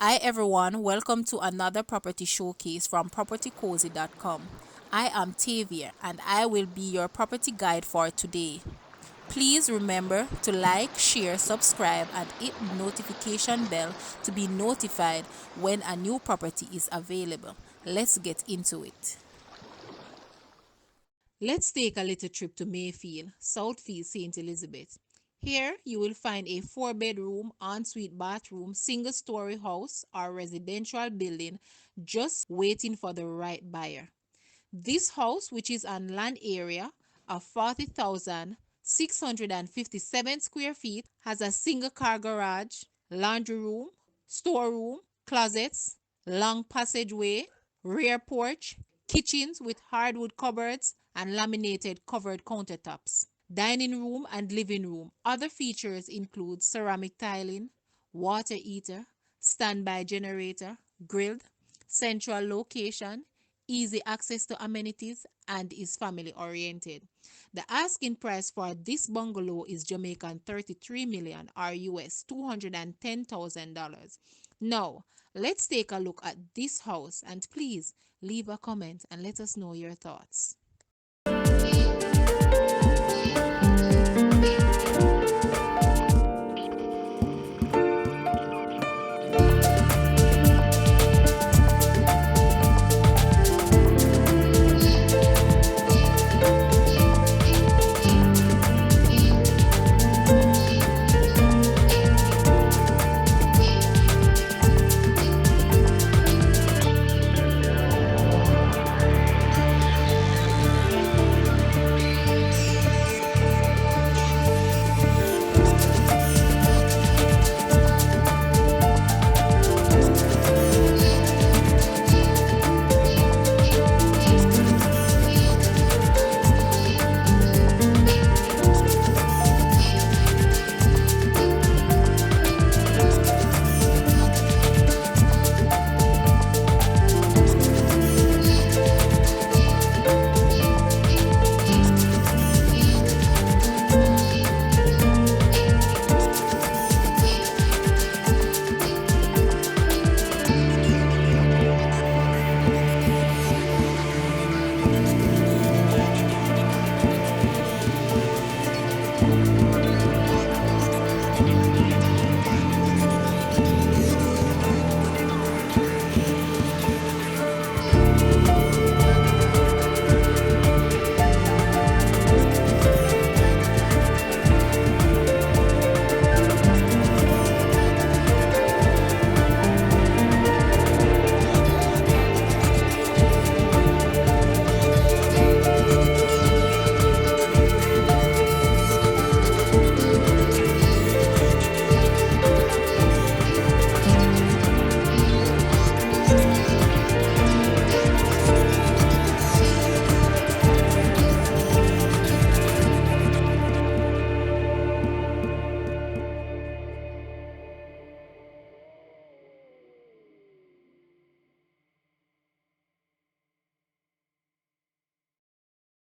Hi everyone, welcome to another property showcase from propertycozy.com. I am Tavia and I will be your property guide for today. Please remember to like, share, subscribe and hit the notification bell to be notified when a new property is available. Let's get into it. Let's take a little trip to Mayfield, Southfield, St. Elizabeth. Here you will find a 4-bedroom, ensuite bathroom, single-story house or residential building just waiting for the right buyer. This house, which is on land area of 40,657 square feet, has a single car garage, laundry room, storeroom, closets, long passageway, rear porch, kitchens with hardwood cupboards and laminated covered countertops, dining room and living room. Other features include ceramic tiling, water heater, standby generator, grilled, central location, easy access to amenities, and is family oriented. The asking price for this bungalow is Jamaican 33 million or US $210,000. Now, let's take a look at this house and please leave a comment and let us know your thoughts.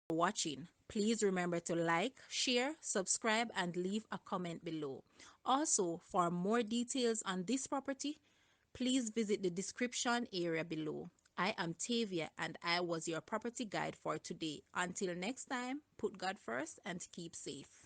Watching. Please remember to like, share, subscribe, and leave a comment below. Also, for more details on this property, please visit the description area below. I am Tavia and I was your property guide for today. Until next time, put God first and keep safe.